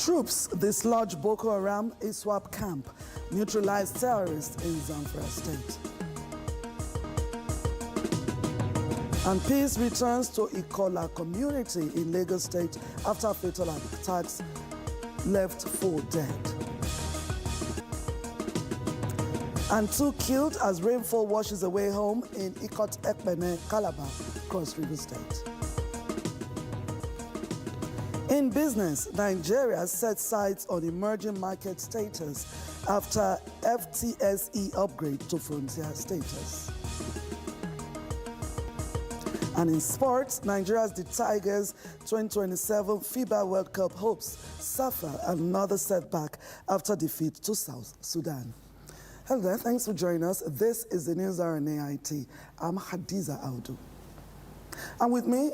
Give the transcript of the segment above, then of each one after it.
Troops dislodge Boko Haram ISWAP camp, neutralize terrorists in Zamfara state. And peace returns to Ikola community in Lagos State after fatal attacks left 4 dead. And 2 killed as rainfall washes away home in Ikot Ekpene, Calabar, Cross River State. In business, Nigeria set sights on emerging market status after FTSE upgrade to frontier status. And in sports, Nigeria's The Tigers 2027 FIBA World Cup hopes suffer another setback after defeat to South Sudan. Hello there, thanks for joining us. This is the News Hour on AIT. I'm Hadiza Audu. And with me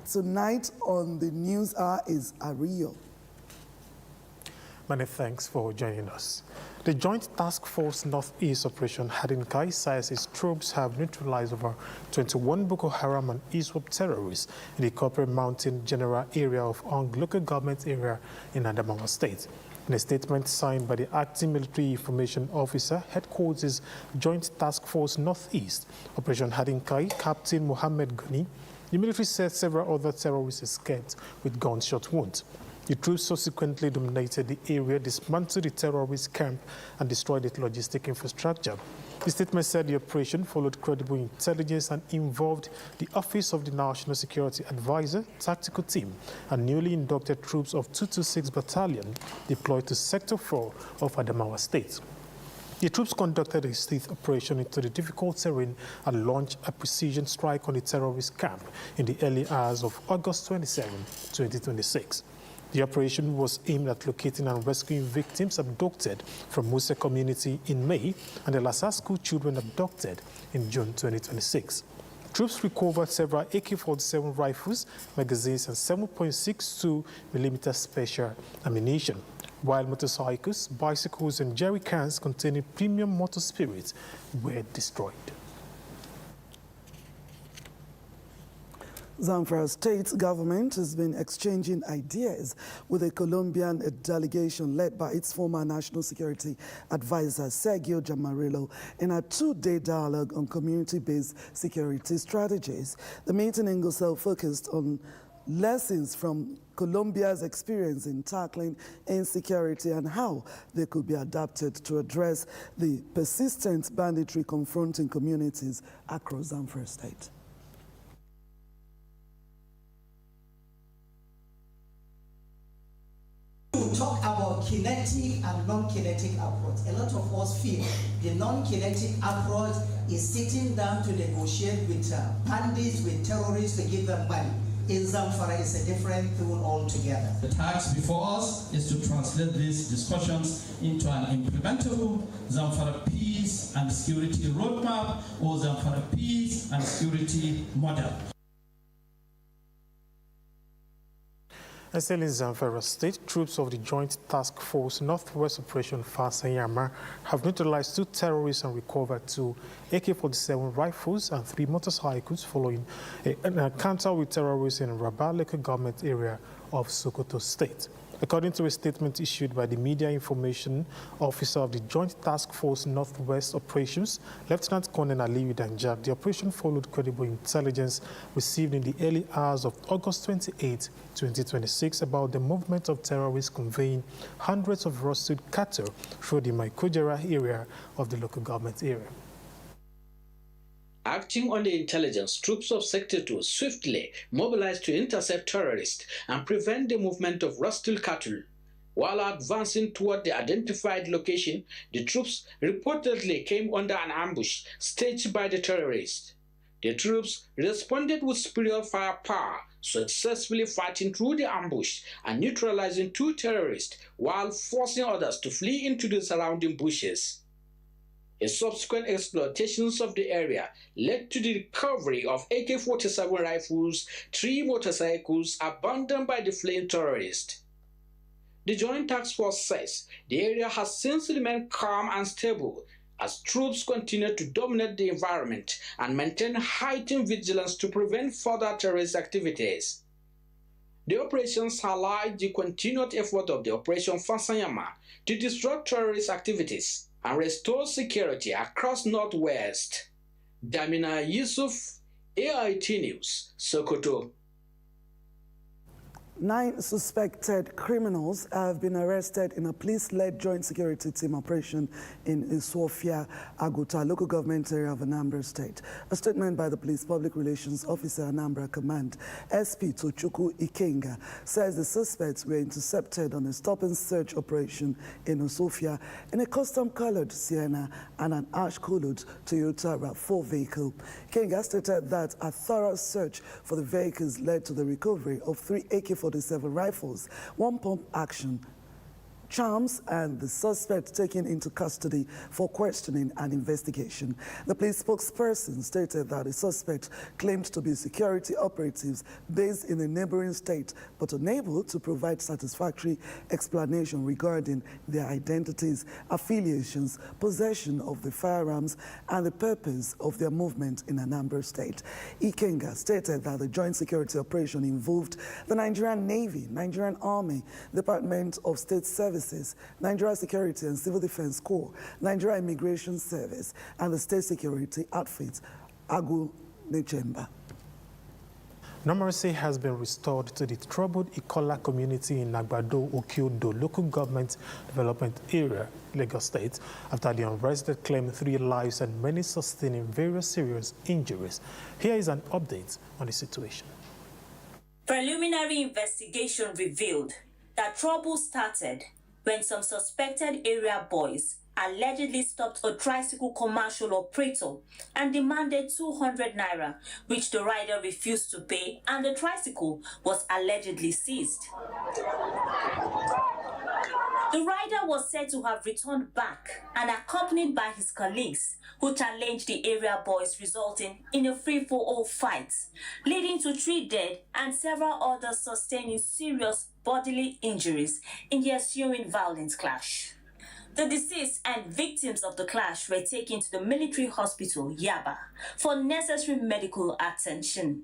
tonight on the News Hour is Ario. Many thanks for joining us. The Joint Task Force Northeast Operation Hadinkai says its troops have neutralized over 21 Boko Haram and ISWAP terrorists in the Copper Mountain General Area of Ong local government area in Adamawa State. In a statement signed by the Acting Military Information Officer, Headquarters Joint Task Force Northeast Operation Hadinkai, Captain Mohammed Gani, the military said several other terrorists escaped with gunshot wounds. The troops subsequently dominated the area, dismantled the terrorist camp, and destroyed its logistic infrastructure. The statement said the operation followed credible intelligence and involved the Office of the National Security Advisor, Tactical Team, and newly inducted troops of 226 Battalion deployed to Sector 4 of Adamawa State. The troops conducted a stealth operation into the difficult terrain and launched a precision strike on the terrorist camp in the early hours of August 27, 2026. The operation was aimed at locating and rescuing victims abducted from Musa community in May and the Lassa school children abducted in June 2026. Troops recovered several AK-47 rifles, magazines, and 7.62mm special ammunition, while motorcycles, bicycles, and jerry cans containing premium motor spirits were destroyed. Zamfara State government has been exchanging ideas with a Colombian delegation led by its former National Security Advisor, Sergio Jamarillo, in a 2-day dialogue on community-based security strategies. The meeting in Gusau focused on lessons from Colombia's experience in tackling insecurity and how they could be adapted to address the persistent banditry confronting communities across Zamfara State. We talk about kinetic and non-kinetic approach. A lot of us feel the non-kinetic approach is sitting down to negotiate with bandits, with terrorists to give them money. In Zamfara, it's a different thing altogether. The task before us is to translate these discussions into an implementable Zamfara peace and security roadmap or Zamfara peace and security model. And still in Zamfara State, troops of the Joint Task Force Northwest Operation Fasanyama have neutralized 2 terrorists and recovered 2 AK-47 rifles and 3 motorcycles following an encounter with terrorists in Rabat local government area of Sokoto State. According to a statement issued by the Media Information Officer of the Joint Task Force Northwest Operations, Lieutenant Colonel Aliyu Danjak, the operation followed credible intelligence received in the early hours of August 28, 2026 about the movement of terrorists conveying hundreds of roasted cattle through the Maikojera area of the local government area. Acting on the intelligence, troops of Sector 2 swiftly mobilized to intercept terrorists and prevent the movement of rusted cattle. While advancing toward the identified location, the troops reportedly came under an ambush staged by the terrorists. The troops responded with superior firepower, successfully fighting through the ambush and neutralizing 2 terrorists while forcing others to flee into the surrounding bushes. A subsequent exploitations of the area led to the recovery of AK-47 rifles, 3 motorcycles abandoned by the fleeing terrorists. The Joint Task Force says the area has since remained calm and stable as troops continue to dominate the environment and maintain heightened vigilance to prevent further terrorist activities. The operations highlight the continued effort of the Operation Fasanyama to disrupt terrorist activities and restore security across Northwest. Damina Yusuf, AIT News, Sokoto. 9 suspected criminals have been arrested in a police-led joint security team operation in Isofia, Aguta, local government area of Anambra State. A statement by the police public relations officer, Anambra Command, SP Tochukwu Ikenga, says the suspects were intercepted on a stop-and-search operation in Isofia in a custom-colored Sienna and an ash-colored Toyota RAV4 vehicle. Ikenga stated that a thorough search for the vehicles led to the recovery of 3 AK-47 rifles, 1 pump action, charms, and the suspect taken into custody for questioning and investigation. The police spokesperson stated that the suspect claimed to be security operatives based in a neighboring state, but unable to provide satisfactory explanation regarding their identities, affiliations, possession of the firearms, and the purpose of their movement in Anambra State. Ikenga stated that the joint security operation involved the Nigerian Navy, Nigerian Army, Department of State Services, Nigeria Security and Civil Defense Corps, Nigeria Immigration Service, and the state security outfit, Agu Nechemba. Normalcy has been restored to the troubled Ikola community in Agbado Okiodo local government development area, Lagos State, after the unrest that claimed 3 lives and many sustaining various serious injuries. Here is an update on the situation. Preliminary investigation revealed that trouble started when some suspected area boys allegedly stopped a tricycle commercial operator and demanded 200 naira, which the rider refused to pay, and the tricycle was allegedly seized. The rider was said to have returned back and accompanied by his colleagues, who challenged the area boys, resulting in a free-for-all fight, leading to 3 dead and several others sustaining serious bodily injuries in the ensuing violent clash. The deceased and victims of the clash were taken to the military hospital, Yaba, for necessary medical attention.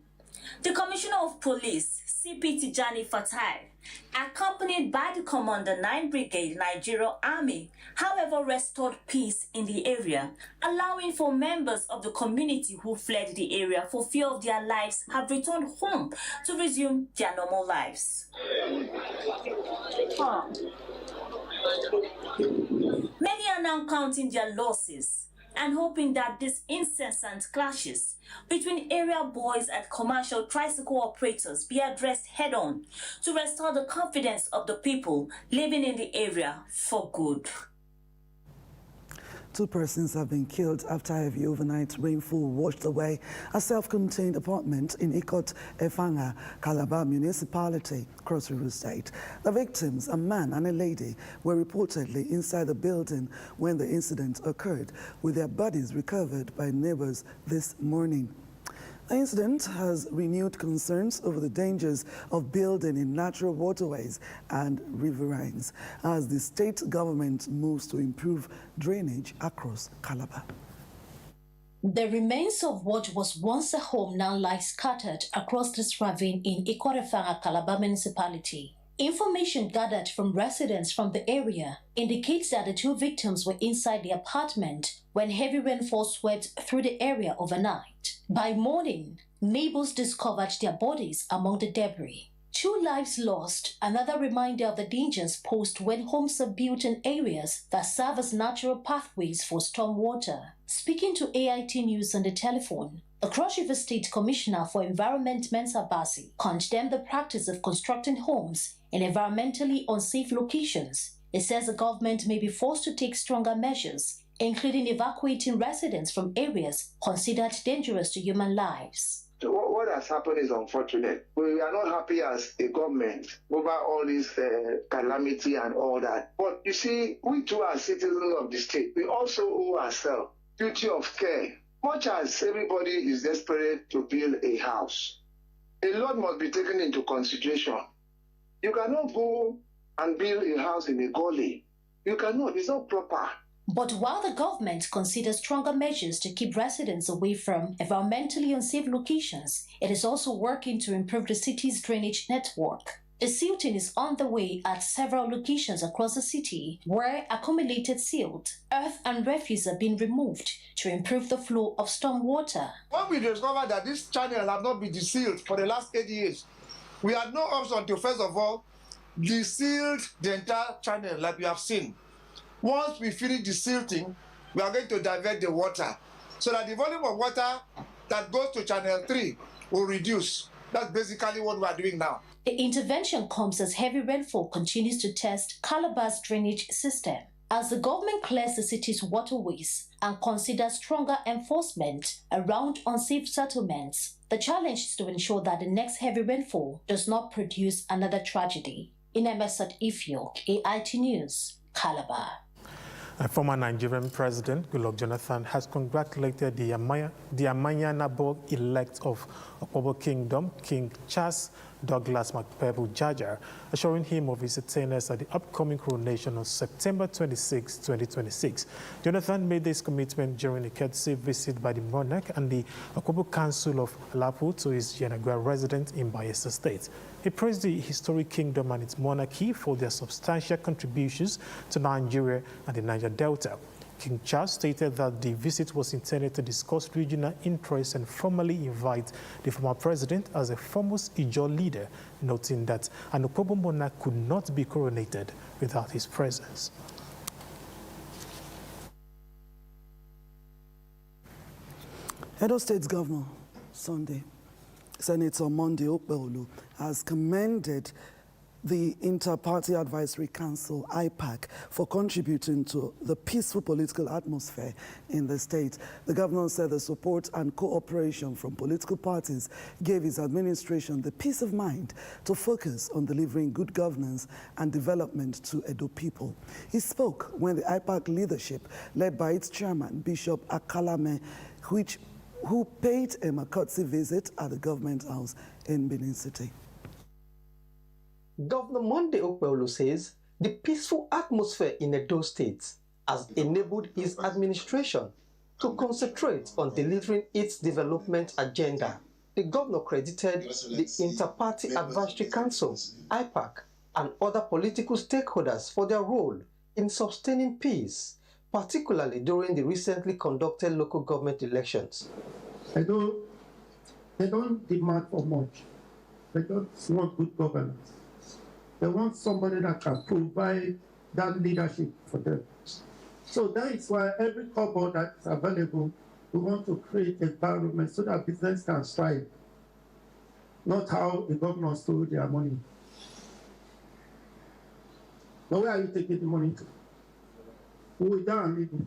The Commissioner of Police, CP Tijani Fatai, accompanied by the Commander 9 Brigade Nigeria Army, however, restored peace in the area, allowing for members of the community who fled the area for fear of their lives have returned home to resume their normal lives. Many are now counting their losses and hoping that these incessant clashes between area boys and commercial tricycle operators be addressed head-on to restore the confidence of the people living in the area for good. 2 persons have been killed after heavy overnight rainfall washed away a self-contained apartment in Ikot Efanga, Calabar Municipality, Cross River State. The victims, a man and a lady, were reportedly inside the building when the incident occurred, with their bodies recovered by neighbors this morning. The incident has renewed concerns over the dangers of building in natural waterways and riverines as the state government moves to improve drainage across Calabar. The remains of what was once a home now lie scattered across this ravine in Ikot Efanga, Calabar Municipality. Information gathered from residents from the area indicates that the 2 victims were inside the apartment when heavy rainfall swept through the area overnight. By morning, neighbors discovered their bodies among the debris. 2 lives lost, another reminder of the dangers posed when homes are built in areas that serve as natural pathways for storm water. Speaking to AIT News on the telephone, the Cross River State Commissioner for Environment, Mensa Basi, condemned the practice of constructing homes in environmentally unsafe locations. It says the government may be forced to take stronger measures, including evacuating residents from areas considered dangerous to human lives. So what has happened is unfortunate. We are not happy as a government over all this calamity and all that. But you see, we too are citizens of the state. We also owe ourselves duty of care. Much as everybody is desperate to build a house, a lot must be taken into consideration. You cannot go and build a house in a gully. You cannot. It's not proper. But while the government considers stronger measures to keep residents away from environmentally unsafe locations, it is also working to improve the city's drainage network. The silting is on the way at several locations across the city where accumulated silt, earth and refuse are being removed to improve the flow of stormwater. When we discovered that this channel had not been desealed for the last 8 years, we had no option to, first of all, deseal the entire channel like we have seen. Once we finish desilting, we are going to divert the water so that the volume of water that goes to channel 3 will reduce. That's basically what we are doing now. The intervention comes as heavy rainfall continues to test Calabar's drainage system. As the government clears the city's waterways and considers stronger enforcement around unsafe settlements, the challenge is to ensure that the next heavy rainfall does not produce another tragedy. Inemesat Ifyo, AIT News, Calabar. A former Nigerian President, Goodluck Jonathan, has congratulated the Amanyana-elect of Okpobo Kingdom, King Charles Douglas Makpebu Jaja, assuring him of his attendance at the upcoming coronation on September 26, 2026. Jonathan made this commitment during a courtesy visit by the monarch and the Okpobo Council of Alapu to his Yenagoa residence in Bayelsa State. He praised the historic kingdom and its monarchy for their substantial contributions to Nigeria and the Niger Delta. King Charles stated that the visit was intended to discuss regional interests and formally invite the former president as a foremost Ijaw leader, noting that an Okpobo monarch could not be coronated without his presence. Edo State's Governor, Sunday, Senator Monday Okpebholo, has commended the Inter-Party Advisory Council, IPAC, for contributing to the peaceful political atmosphere in the state. The governor said the support and cooperation from political parties gave his administration the peace of mind to focus on delivering good governance and development to Edo people. He spoke when the IPAC leadership, led by its chairman, Bishop Akalame, who paid him a courtesy visit at the government house in Benin City. Governor Monday Okpebholo says the peaceful atmosphere in Edo State has enabled his administration to concentrate on delivering its development agenda. The governor credited the Inter-Party Advisory Council, IPAC, and other political stakeholders for their role in sustaining peace, particularly during the recently conducted local government elections. Edo, they don't demand for much. They just want good governance. They want somebody that can provide that leadership for them. So that is why every kobo that's available, we want to create an environment so that business can thrive. Not how the governor stole their money. But where are you taking the money to? We don't need it.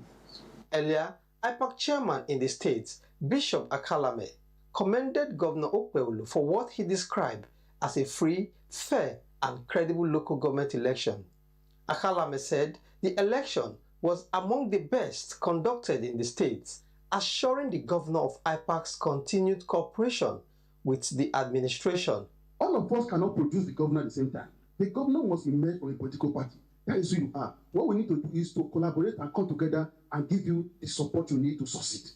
Earlier, IPAC chairman in the state, Bishop Akalame, commended Governor Okpebholo for what he described as a free, fair, and credible local government election. Akalame said the election was among the best conducted in the state, assuring the governor of IPAC's continued cooperation with the administration. All of us cannot produce the governor at the same time. The governor must emerge from a political party. That is who you are. What we need to do is to collaborate and come together and give you the support you need to succeed.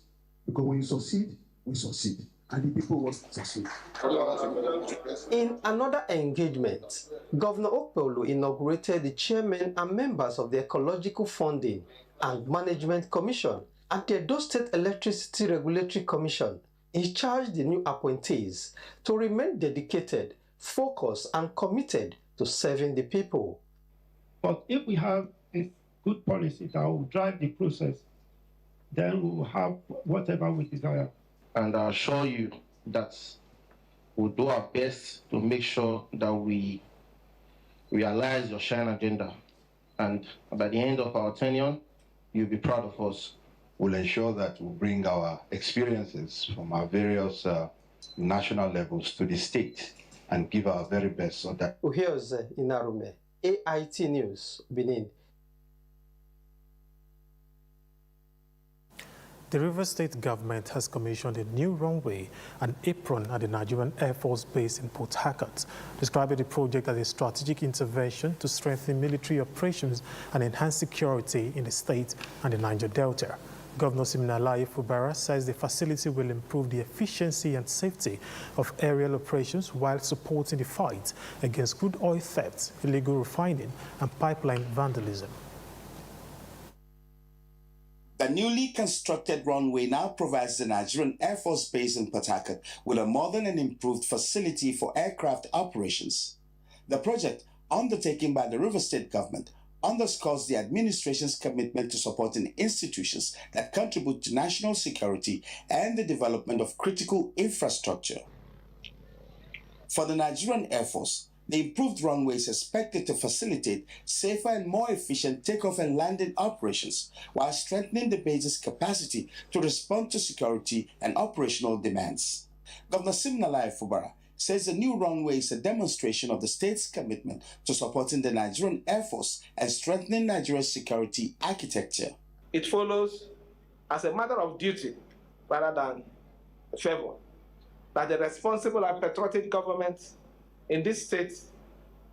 Because when you succeed, we succeed. And the people will succeed. In another engagement, Governor Okpebholo inaugurated the chairmen and members of the Ecological Funding and Management Commission and the Edo State Electricity Regulatory Commission. He charged the new appointees to remain dedicated, focused, and committed to serving the people. But if we have a good policy that will drive the process, then we will have whatever we desire. And I assure you that we'll do our best to make sure that we realize your SHINE agenda. And by the end of our tenure, you'll be proud of us. We'll ensure that we'll bring our experiences from our various national levels to the state and give our very best so that. Here's Inarume, AIT News, Benin. The Rivers State government has commissioned a new runway and apron at the Nigerian Air Force Base in Port Harcourt, describing the project as a strategic intervention to strengthen military operations and enhance security in the state and the Niger Delta. Governor Siminalayi Fubara says the facility will improve the efficiency and safety of aerial operations while supporting the fight against crude oil theft, illegal refining, and pipeline vandalism. The newly constructed runway now provides the Nigerian Air Force Base in Port Harcourt with a modern and improved facility for aircraft operations. The project, undertaken by the Rivers State government, underscores the administration's commitment to supporting institutions that contribute to national security and the development of critical infrastructure. For the Nigerian Air Force, the improved runway is expected to facilitate safer and more efficient takeoff and landing operations while strengthening the base's capacity to respond to security and operational demands. Governor Siminalayi Fubara says the new runway is a demonstration of the state's commitment to supporting the Nigerian Air Force and strengthening Nigeria's security architecture. It follows as a matter of duty rather than favor that the responsible and patriotic government in this state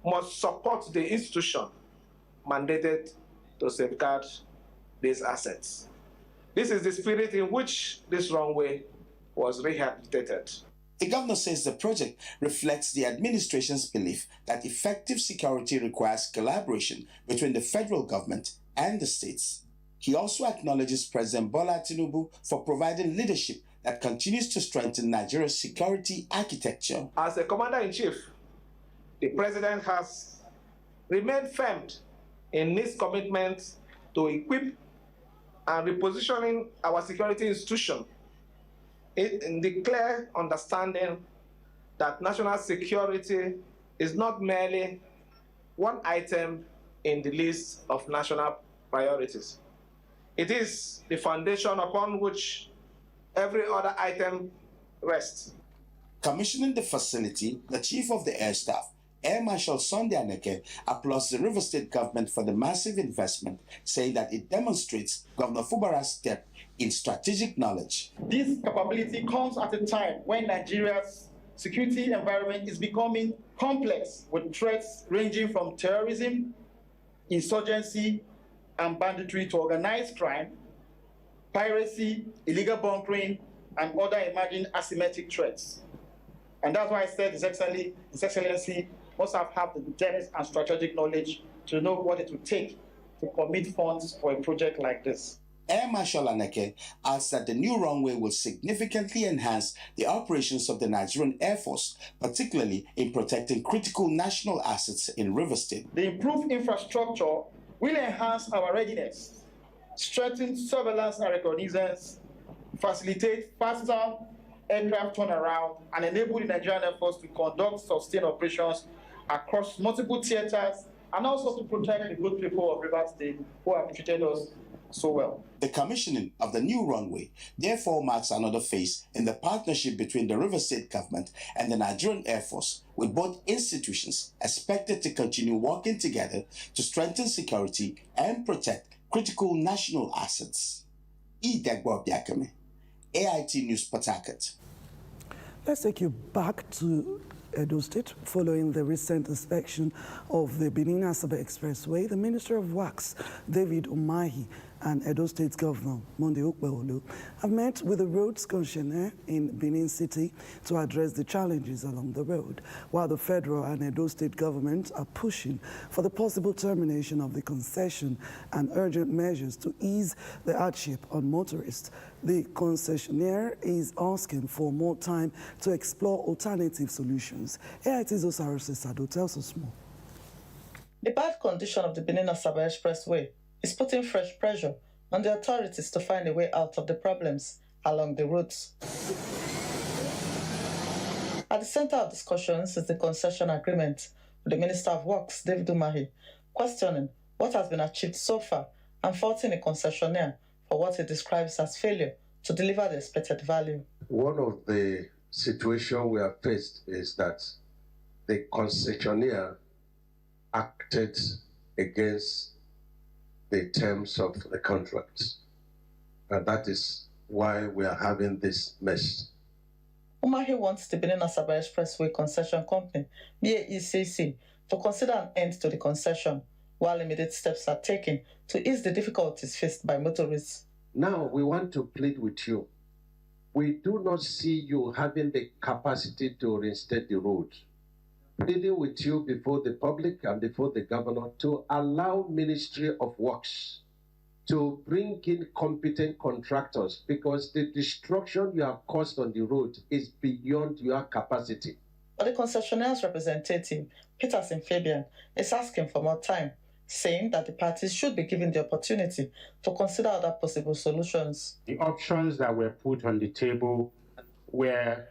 must support the institution mandated to safeguard these assets. This is the spirit in which this runway was rehabilitated. The governor says the project reflects the administration's belief that effective security requires collaboration between the federal government and the states. He also acknowledges President Bola Tinubu for providing leadership that continues to strengthen Nigeria's security architecture. As a commander-in-chief, the president has remained firm in his commitment to equip and repositioning our security institution in the clear understanding that national security is not merely one item in the list of national priorities. It is the foundation upon which every other item rests. Commissioning the facility, the Chief of the Air Staff, Air Marshal Sunday Aneke, applauds the Rivers State government for the massive investment, saying that it demonstrates Governor Fubara's step in strategic knowledge. This capability comes at a time when Nigeria's security environment is becoming complex, with threats ranging from terrorism, insurgency, and banditry to organized crime, piracy, illegal bunkering, and other emerging asymmetric threats. And that's why I said His Excellency must have the depth and strategic knowledge to know what it would take to commit funds for a project like this. Air Marshal Aneke adds that the new runway will significantly enhance the operations of the Nigerian Air Force, particularly in protecting critical national assets in Rivers State. The improved infrastructure will enhance our readiness, strengthen surveillance and reconnaissance, facilitate faster aircraft turnaround, and enable the Nigerian Air Force to conduct sustained operations across multiple theaters, and also to protect the good people of Rivers State who have treated us so well. The commissioning of the new runway therefore marks another phase in the partnership between the Rivers State government and the Nigerian Air Force, with both institutions expected to continue working together to strengthen security and protect critical national assets. Idegbo Biakame, AIT News, Port Harcourt. Let's take you back to Edo State. Following the recent inspection of the Benin-Asabe Expressway, the Minister of Works, David Umahi, and Edo State Governor Monday Okpebholo have met with the roads commissioner in Benin City to address the challenges along the road, while the federal and Edo State government are pushing for the possible termination of the concession and urgent measures to ease the hardship on motorists. The concessionaire is asking for more time to explore alternative solutions. AIT's Osiris Sado tells us more. The bad condition of the Benin-Asabe Expressway is putting fresh pressure on the authorities to find a way out of the problems along the routes. At the center of discussions is the concession agreement with the Minister of Works, David Umahi, questioning what has been achieved so far and faulting the concessionaire for what he describes as failure to deliver the expected value. One of the situations we have faced is that the concessionaire acted against the terms of the contract. And that is why we are having this mess. Umahi wants the Benin-Asaba Expressway Concession Company, BAECC, to consider an end to the concession, while immediate steps are taken to ease the difficulties faced by motorists. Now we want to plead with you. We do not see you having the capacity to reinstate the road. Pleading with you before the public and before the governor to allow Ministry of Works to bring in competent contractors, because the destruction you have caused on the road is beyond your capacity. But the concessionaire's representative, Peterson Fabian, is asking for more time, saying that the parties should be given the opportunity to consider other possible solutions. The options that were put on the table were,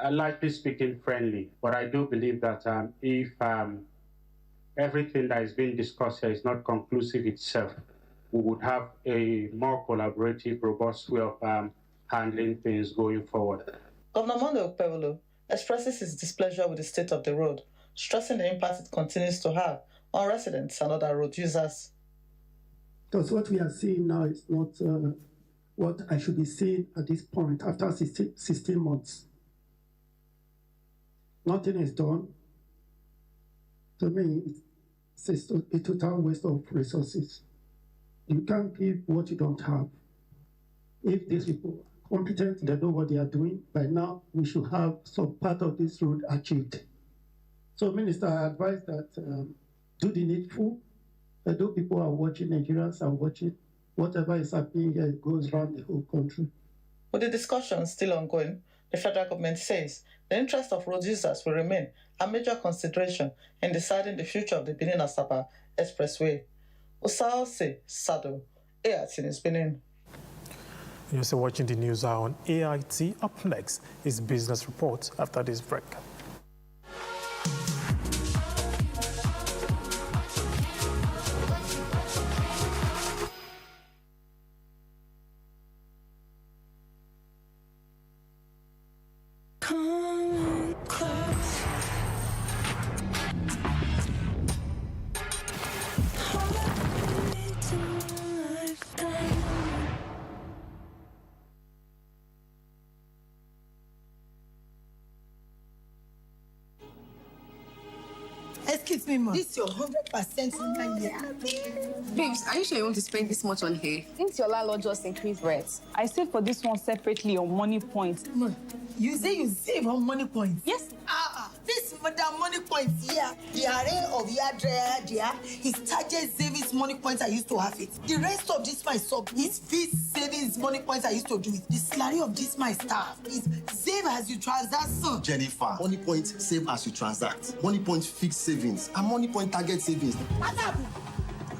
likely speaking, friendly, but I do believe that if everything that is being discussed here is not conclusive itself, we would have a more collaborative, robust way of handling things going forward. Governor Monday Okpebholo expresses his displeasure with the state of the road, stressing the impact it continues to have on residents and other road users. Because what we are seeing now is not what I should be seeing at this point after 16 months. Nothing is done. To me, it's a total waste of resources. You can't give what you don't have. If these people are competent, they know what they are doing, by now we should have some part of this road achieved. So, Minister, I advise that do the needful. Although people are watching, Nigerians are watching, whatever is happening here, it goes around the whole country. With the discussion still ongoing, the federal government says the interest of road users will remain a major consideration in deciding the future of the Benin-Asaba Expressway. Osaose Sado, AIT News Benin. You're still watching the news hour on AIT. Up next is Business Report after this break. Excuse me, ma. This is your 100% year. Babes, are you sure you want to spend this much on hair? Since your landlord just increased rent, I saved for this one separately on Money Point. Ma, you say you save on Money Point? Yes. This Madam Money Point here, the array of hair dryer there, his target savings Money Points I used to have it. The rest of this my sub is fee savings Money Points I used to do it. The salary of this my staff is save as you transact, son. Jennifer, Money Point save as you transact. Money Point fixed savings and Money Point target savings. What's up?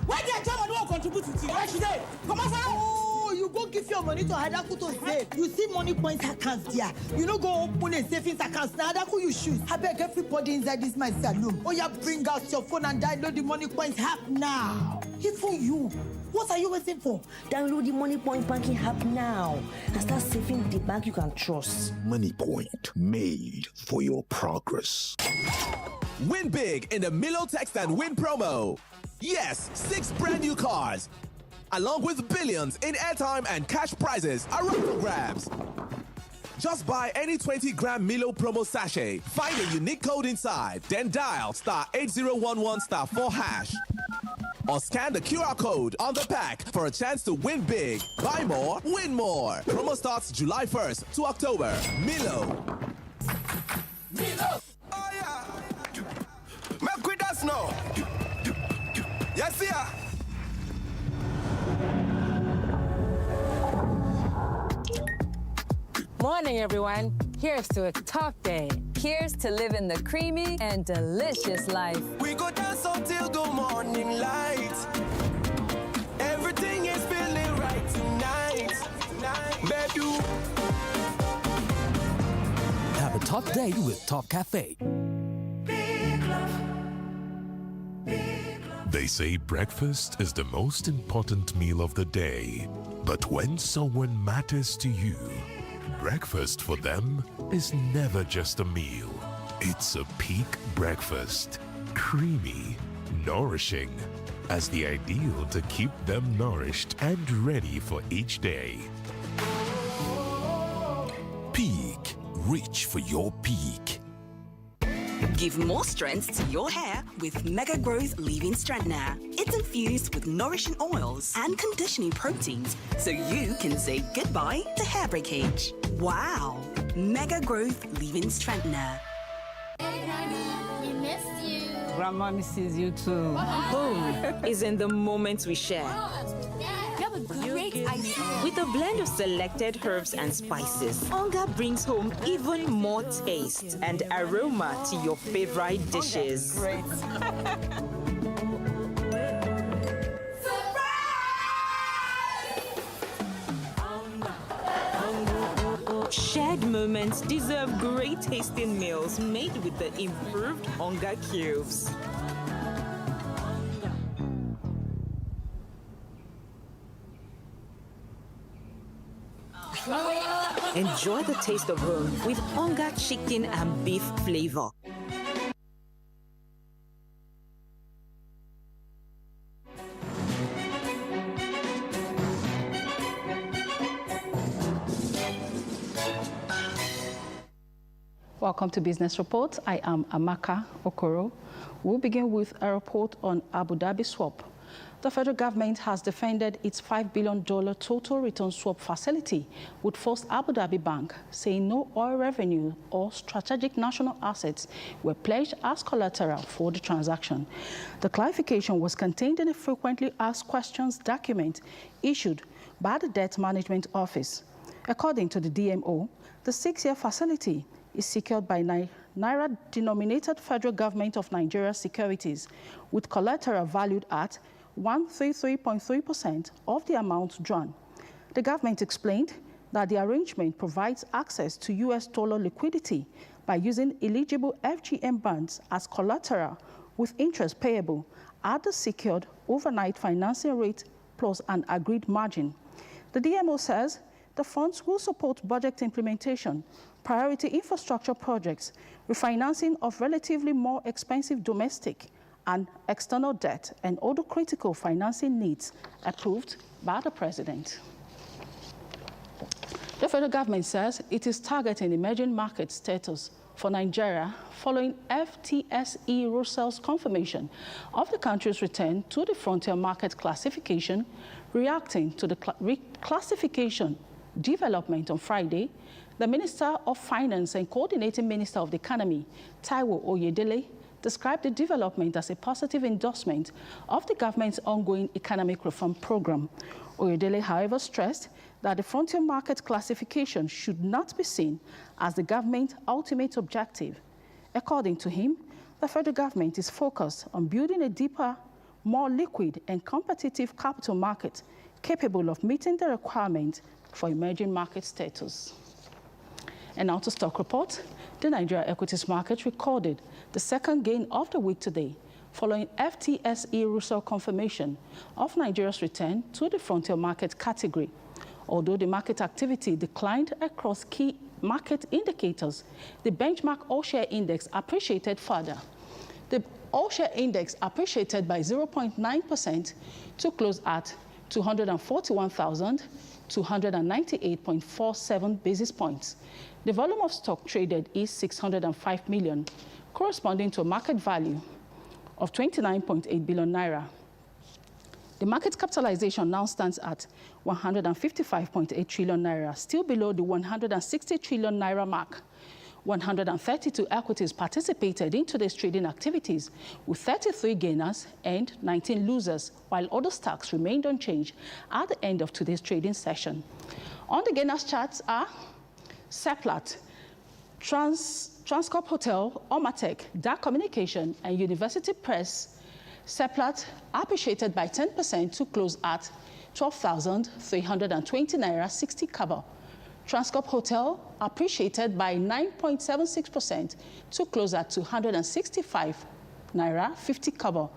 Why did German won't contribute to you? Why should they? Come on, oh, you go give your money to Hadaku to save. You see Money Points accounts there. You know go open a savings account. Now Hadaku you choose. I beg everybody inside this my saloon. Oh yeah, bring out your phone and download the Money Points app now. Even you. What are you waiting for? Download the Money Point banking app now and start saving with the bank you can trust. Money Point, made for your progress. Win big in the Milo Text and Win promo. Yes, 6 brand new cars, along with billions in airtime and cash prizes are up for grabs. Just buy any 20-gram Milo promo sachet, find a unique code inside, then dial *8011*4#. Or scan the QR code on the pack for a chance to win big. Buy more, win more. Promo starts July 1st to October. Milo. Milo! Oh yeah! Make with us now! Yes, yeah! Morning, everyone. Here's to a top day. Here's to living the creamy and delicious life. We go dance until the morning light. Everything is feeling right tonight. Baby. Have a top day with Top Cafe. They say breakfast is the most important meal of the day. But when someone matters to you, breakfast for them is never just a meal. It's a peak breakfast. Creamy, nourishing, as the ideal to keep them nourished and ready for each day. reach for your peak. Give more strength to your hair with Mega Growth Leave-In Strengthener. It's infused with nourishing oils and conditioning proteins so you can say goodbye to hair breakage. Wow! Mega Growth Leave-In Strengthener. We missed you. Grandma misses you too. Home is in the moments we share. You have a great idea. With a blend of selected herbs and spices, Onga brings home even more taste and aroma to your favorite dishes. Great. Shared moments deserve great tasting meals made with the improved Onga cubes. Enjoy the taste of home with Onga chicken and beef flavor. Welcome to Business Report. I am Amaka Okoro. We'll begin with a report on Abu Dhabi swap. The federal government has defended its $5 billion total return swap facility with First Abu Dhabi Bank, saying no oil revenue or strategic national assets were pledged as collateral for the transaction. The clarification was contained in a frequently asked questions document issued by the Debt Management Office. According to the DMO, the 6-year facility is secured by Naira-denominated Federal Government of Nigeria securities, with collateral valued at 133.3% of the amount drawn. The government explained that the arrangement provides access to US dollar liquidity by using eligible FGM bonds as collateral with interest payable at the secured overnight financing rate plus an agreed margin. The DMO says the funds will support budget implementation, priority infrastructure projects, refinancing of relatively more expensive domestic and external debt, and other critical financing needs approved by the President. The federal government says it is targeting emerging market status for Nigeria following FTSE Russell's confirmation of the country's return to the frontier market classification. Reacting to the reclassification development on Friday, the Minister of Finance and Coordinating Minister of the Economy, Taiwo Oyedele, described the development as a positive endorsement of the government's ongoing economic reform program. Oyedele, however, stressed that the frontier market classification should not be seen as the government's ultimate objective. According to him, the federal government is focused on building a deeper, more liquid and competitive capital market capable of meeting the requirement for emerging market status. And now to stock report. The Nigeria equities market recorded the second gain of the week today, following FTSE Russell confirmation of Nigeria's return to the frontier market category. Although the market activity declined across key market indicators, the benchmark all-share index appreciated further. The all-share index appreciated by 0.9% to close at 241,298.47 basis points. The volume of stock traded is 605 million, corresponding to a market value of 29.8 billion naira. The market capitalization now stands at 155.8 trillion naira, still below the 160 trillion naira mark. 132 equities participated in today's trading activities, with 33 gainers and 19 losers, while other stocks remained unchanged at the end of today's trading session. On the gainers charts are Seplat, Transcorp Hotel, Omatech, DAC Communication, and University Press. Seplat appreciated by 10% to close at 12,320 naira 60 kobo. Transcorp Hotel appreciated by 9.76% to close at 265 naira 50 kobo.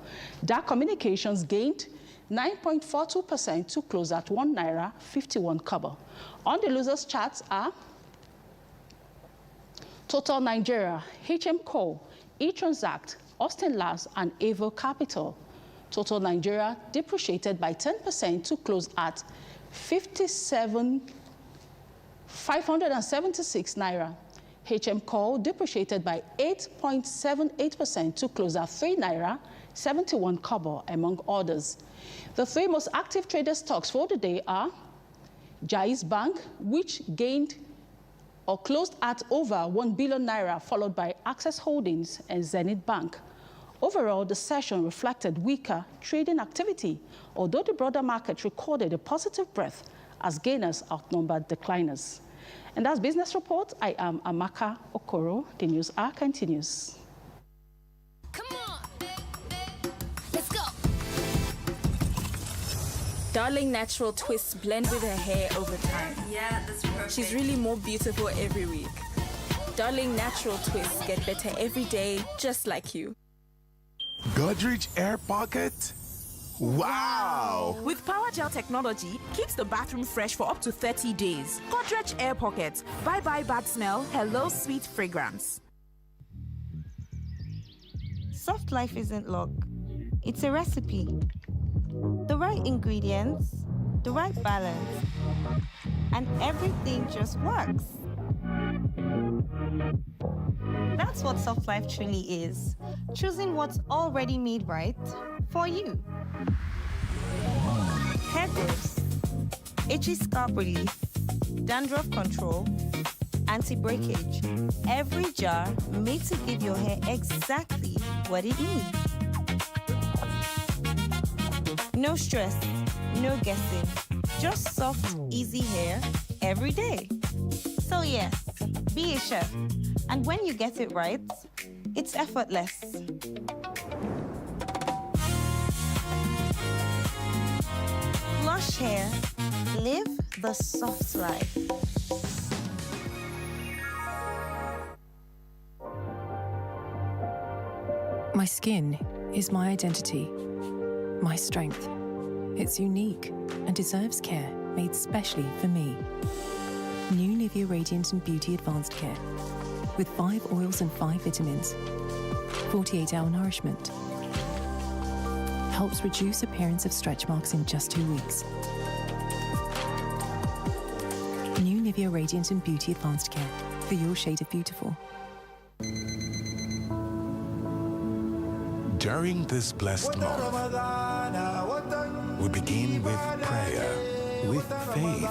DAC Communications gained 9.42% to close at 1 naira 51 kobo. On the losers charts are Total Nigeria, HM Co, eTransact, Austin Labs, and Avo Capital. Total Nigeria depreciated by 10% to close at 576 naira. HM Coal depreciated by 8.78% to close at 3 naira 71 kobo, among others. The three most active trader stocks for the day are Jais Bank, which gained or closed at over 1 billion naira, followed by Access Holdings and Zenith Bank. Overall, the session reflected weaker trading activity, although the broader market recorded a positive breath as gainers outnumbered decliners. And that's Business Report. I am Amaka Okoro. The news hour continues. Come on. Let's go. Darling natural twists blend with her hair over time. Yeah, that's perfect. She's really more beautiful every week. Darling natural twists get better every day, just like you. Godrej Air Pocket? Wow! With Power Gel technology, keeps the bathroom fresh for up to 30 days. Godrej Air Pocket. Bye-bye bad smell. Hello sweet fragrance. Soft life isn't luck. It's a recipe. The right ingredients, the right balance, and everything just works. That's what soft life truly is. Choosing what's already made right for you. Hair growth, itchy scalp relief, dandruff control, anti-breakage. Every jar made to give your hair exactly what it needs. No stress, no guessing. Just soft, easy hair every day. So yes, be a chef. And when you get it right, it's effortless. Lush hair, live the soft life. My skin is my identity, my strength. It's unique and deserves care made specially for me. New Nivea Radiant and Beauty Advanced Care. With 5 oils and 5 vitamins. 48-hour nourishment. Helps reduce appearance of stretch marks in just 2 weeks. New Nivea Radiant and Beauty Advanced Care. For your shade of beautiful. During this blessed month, we begin with prayer, with faith,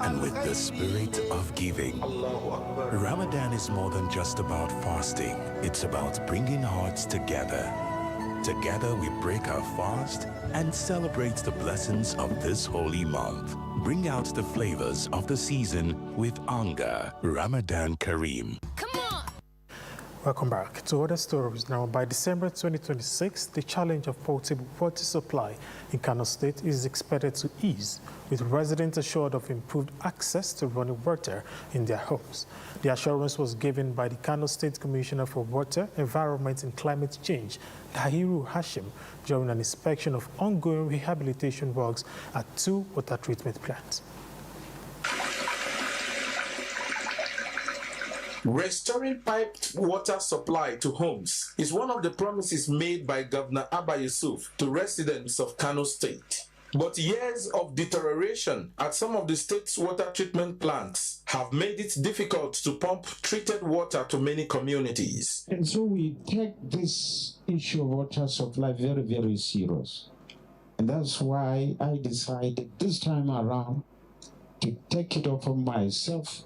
and with the spirit of giving. Ramadan is more than just about fasting. It's about bringing hearts together. Together we break our fast and celebrate the blessings of this holy month. Bring out the flavors of the season with Anga. Ramadan Kareem. Welcome back to other stories. Now, by December 2026, the challenge of potable water supply in Kano State is expected to ease, with residents assured of improved access to running water in their homes. The assurance was given by the Kano State Commissioner for Water, Environment and Climate Change, Dahiru Hashim, during an inspection of ongoing rehabilitation works at 2 water treatment plants. Restoring piped water supply to homes is one of the promises made by Governor Abba Yusuf to residents of Kano State. But years of deterioration at some of the state's water treatment plants have made it difficult to pump treated water to many communities. And so we take this issue of water supply very, very serious. And that's why I decided this time around to take it upon myself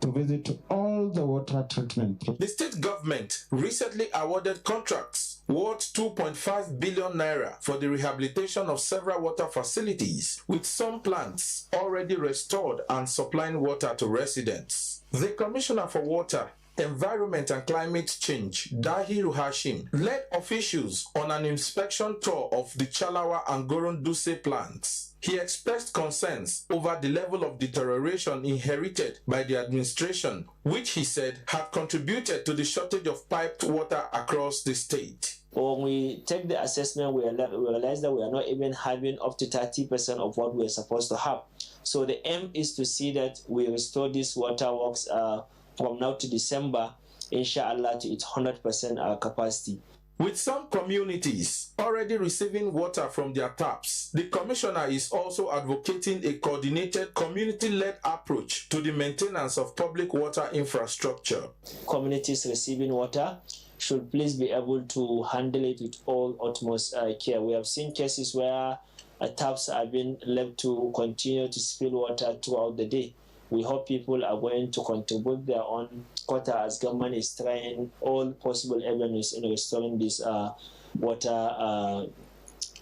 to visit all the water treatment plants. The state government recently awarded contracts worth 2.5 billion naira for the rehabilitation of several water facilities, with some plants already restored and supplying water to residents. The Commissioner for Water, Environment and Climate Change, Dahiru Hashim, led officials on an inspection tour of the Chalawa and Goronduse plants. He expressed concerns over the level of deterioration inherited by the administration, which he said had contributed to the shortage of piped water across the state. When we take the assessment, we realize that we are not even having up to 30% of what we are supposed to have. So the aim is to see that we restore these waterworks from now to December, inshallah, to its 100% capacity. With some communities already receiving water from their taps, the commissioner is also advocating a coordinated community-led approach to the maintenance of public water infrastructure. Communities receiving water should please be able to handle it with all utmost care. We have seen cases where taps have been left to continue to spill water throughout the day. We hope people are going to contribute their own quota as government is trying all possible avenues in restoring this water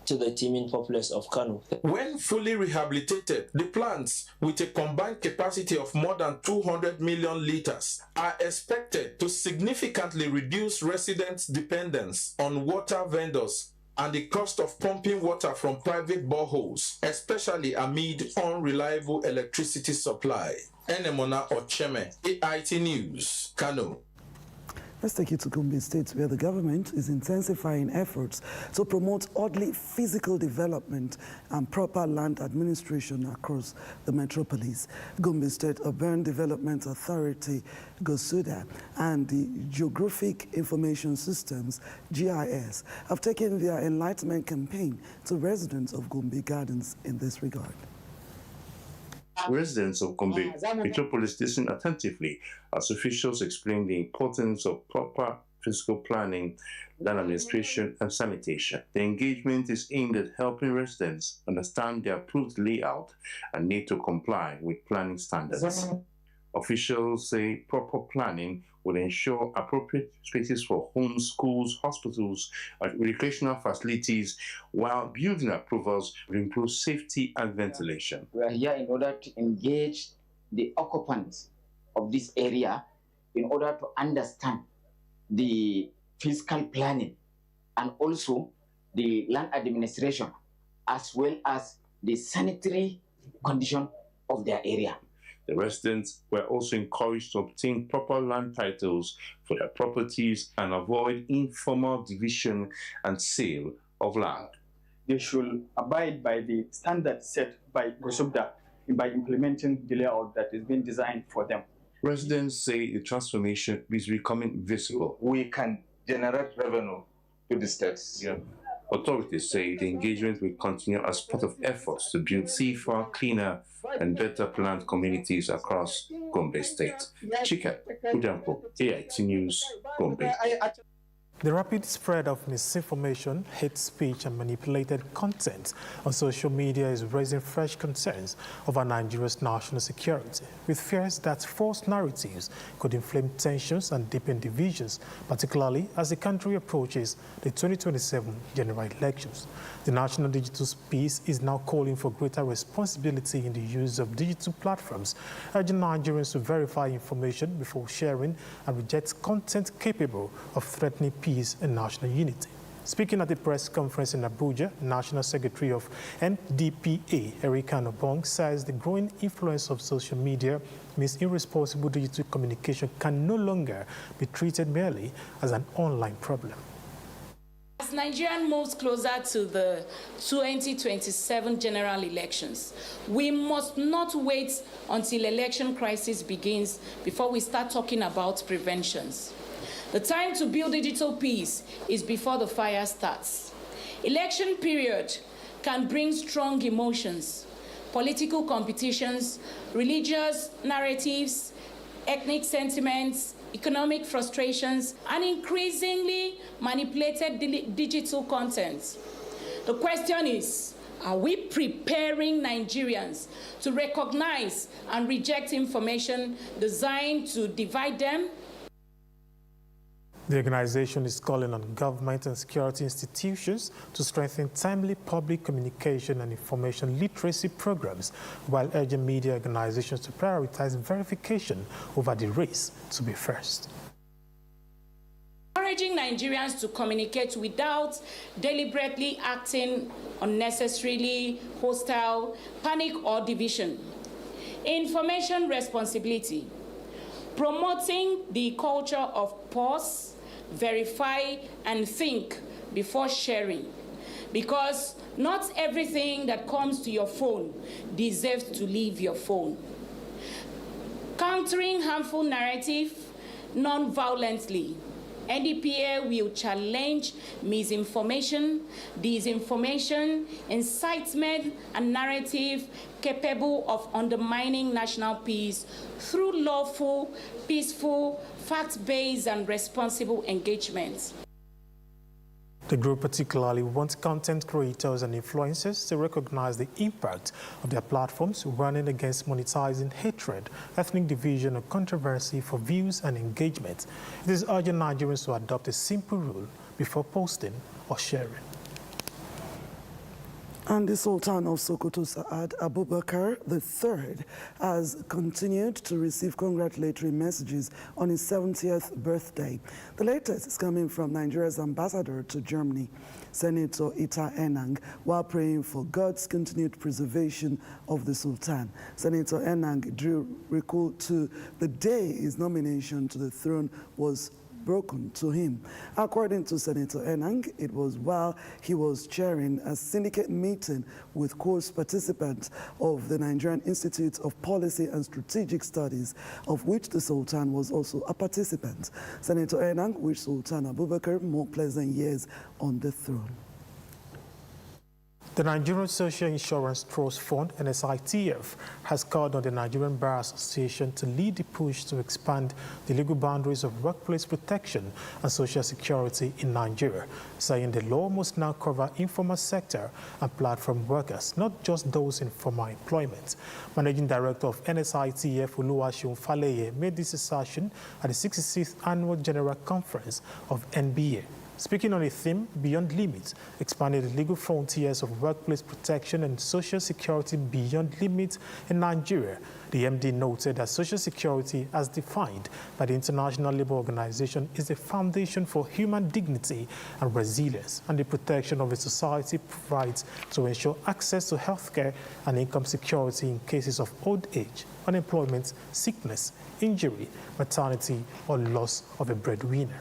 to the teeming populace of Kano. When fully rehabilitated, the plants, with a combined capacity of more than 200 million liters, are expected to significantly reduce residents' dependence on water vendors and the cost of pumping water from private boreholes, especially amid unreliable electricity supply. Enemona Ocheme, AIT News, Kano. Let's take you to Gombe State, where the government is intensifying efforts to promote orderly physical development and proper land administration across the metropolis. Gombe State Urban Development Authority, GOSUDA, and the Geographic Information Systems, GIS, have taken their enlightenment campaign to residents of Gombe Gardens in this regard. Residents of Gombe Metropolis listen attentively as officials explain the importance of proper physical planning, land administration, and sanitation. The engagement is aimed at helping residents understand their approved layout and need to comply with planning standards. Officials say proper planning will ensure appropriate spaces for homes, schools, hospitals, and recreational facilities, while building approvals will improve safety and ventilation. We are here in order to engage the occupants of this area in order to understand the fiscal planning and also the land administration, as well as the sanitary condition of their area. The residents were also encouraged to obtain proper land titles for their properties and avoid informal division and sale of land. They should abide by the standards set by GOSUDA by implementing the layout that is being designed for them. Residents say the transformation is becoming visible. We can generate revenue to the states. Yeah. Authorities say the engagement will continue as part of efforts to build safer, cleaner, and better planned communities across Gombe State. Chika Udampo, AIT News, Gombe. The rapid spread of misinformation, hate speech, and manipulated content on social media is raising fresh concerns over Nigeria's national security, with fears that false narratives could inflame tensions and deepen divisions, particularly as the country approaches the 2027 general elections. The National Digital Space is now calling for greater responsibility in the use of digital platforms, urging Nigerians to verify information before sharing and reject content capable of threatening peace and national unity. Speaking at the press conference in Abuja, National Secretary of NDPA, Erika Nobong, says the growing influence of social media means irresponsible digital communication can no longer be treated merely as an online problem. As Nigeria moves closer to the 2027 general elections, we must not wait until election crisis begins before we start talking about preventions. The time to build digital peace is before the fire starts. Election period can bring strong emotions, political competitions, religious narratives, ethnic sentiments, economic frustrations, and increasingly manipulated digital content. The question is, are we preparing Nigerians to recognize and reject information designed to divide them? The organization is calling on government and security institutions to strengthen timely public communication and information literacy programs, while urging media organizations to prioritize verification over the race to be first. Encouraging Nigerians to communicate without deliberately acting unnecessarily hostile, panic, or division. Information responsibility. Promoting the culture of pause, verify, and think before sharing, because not everything that comes to your phone deserves to leave your phone. Countering harmful narrative non-violently. NDPA will challenge misinformation, disinformation, incitement, and narrative capable of undermining national peace through lawful, peaceful, fact-based, and responsible engagement. The group particularly wants content creators and influencers to recognize the impact of their platforms running against monetizing hatred, ethnic division, or controversy for views and engagement. It is urging Nigerians to adopt a simple rule before posting or sharing. And the Sultan of Sokoto, Saad Abubakar III, has continued to receive congratulatory messages on his 70th birthday. The latest is coming from Nigeria's ambassador to Germany, Senator Ita Enang, while praying for God's continued preservation of the Sultan. Senator Enang drew recall to the day his nomination to the throne was broken to him. According to Senator Enang, it was while he was chairing a syndicate meeting with course participants of the Nigerian Institute of Policy and Strategic Studies, of which the Sultan was also a participant. Senator Enang wished Sultan Abubakar more pleasant years on the throne. The Nigerian Social Insurance Trust Fund, NSITF, has called on the Nigerian Bar Association to lead the push to expand the legal boundaries of workplace protection and social security in Nigeria, saying the law must now cover informal sector and platform workers, not just those in formal employment. Managing Director of NSITF, Oluwaseun Faleye, made this assertion at the 66th Annual General Conference of NBA. Speaking on a theme, Beyond Limits, expanding the legal frontiers of workplace protection and social security beyond limits in Nigeria, the MD noted that social security, as defined by the International Labour Organization, is the foundation for human dignity and resilience, and the protection of a society provides to ensure access to healthcare and income security in cases of old age, unemployment, sickness, injury, maternity, or loss of a breadwinner.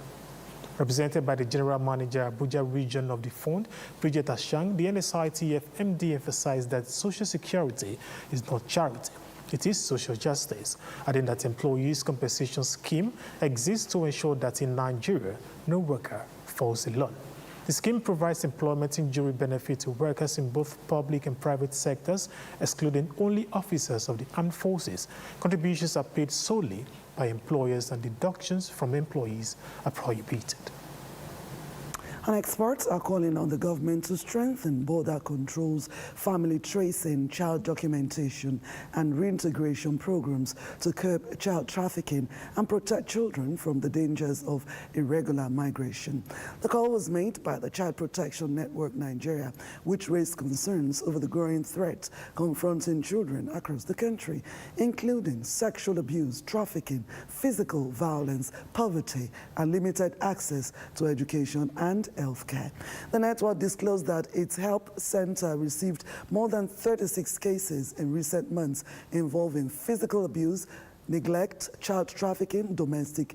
Represented by the General Manager, Abuja Region of the Fund, Bridget Ashang, the NSITF MD emphasized that social security is not charity. It is social justice, adding that employees' compensation scheme exists to ensure that in Nigeria, no worker falls alone. The scheme provides employment injury benefit to workers in both public and private sectors, excluding only officers of the armed forces. Contributions are paid solely by employers and deductions from employees are prohibited. And experts are calling on the government to strengthen border controls, family tracing, child documentation, and reintegration programs to curb child trafficking and protect children from the dangers of irregular migration. The call was made by the Child Protection Network Nigeria, which raised concerns over the growing threat confronting children across the country, including sexual abuse, trafficking, physical violence, poverty, and limited access to education and healthcare. The network disclosed that its help center received more than 36 cases in recent months involving physical abuse, neglect, child trafficking, domestic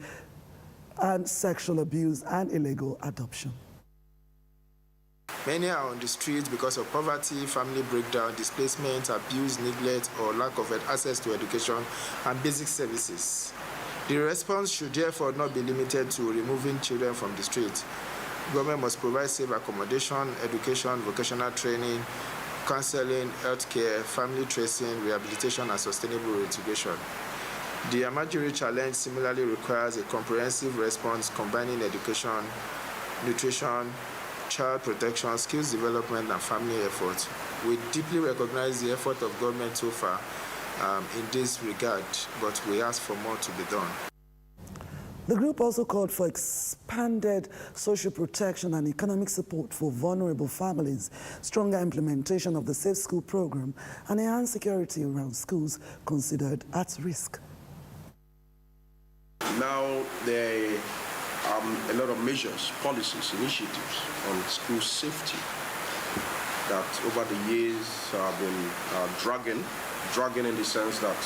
and sexual abuse, and illegal adoption. Many are on the streets because of poverty, family breakdown, displacement, abuse, neglect, or lack of access to education and basic services. The response should therefore not be limited to removing children from the street. Government must provide safe accommodation, education, vocational training, counseling, healthcare, family tracing, rehabilitation, and sustainable reintegration. The Amajiri challenge similarly requires a comprehensive response combining education, nutrition, child protection, skills development, and family efforts. We deeply recognize the effort of government so far in this regard, but we ask for more to be done. The group also called for expanded social protection and economic support for vulnerable families, stronger implementation of the Safe School program, and enhanced security around schools considered at risk. Now there are a lot of measures, policies, initiatives on school safety that over the years have been dragging in the sense that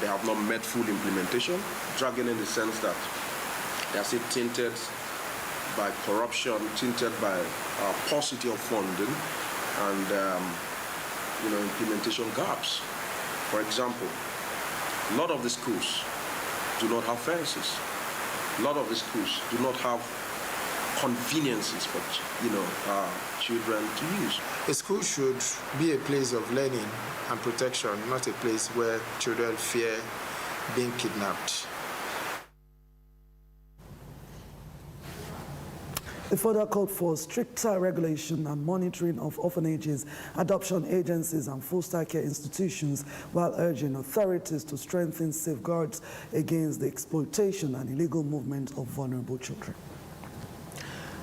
they have not met full implementation, dragging in the sense that they are still tainted by corruption, tainted by paucity of funding and implementation gaps. For example, a lot of the schools do not have fences. A lot of the schools do not have conveniences for children to use. A school should be a place of learning and protection, not a place where children fear being kidnapped. They further called for stricter regulation and monitoring of orphanages, adoption agencies and foster care institutions, while urging authorities to strengthen safeguards against the exploitation and illegal movement of vulnerable children.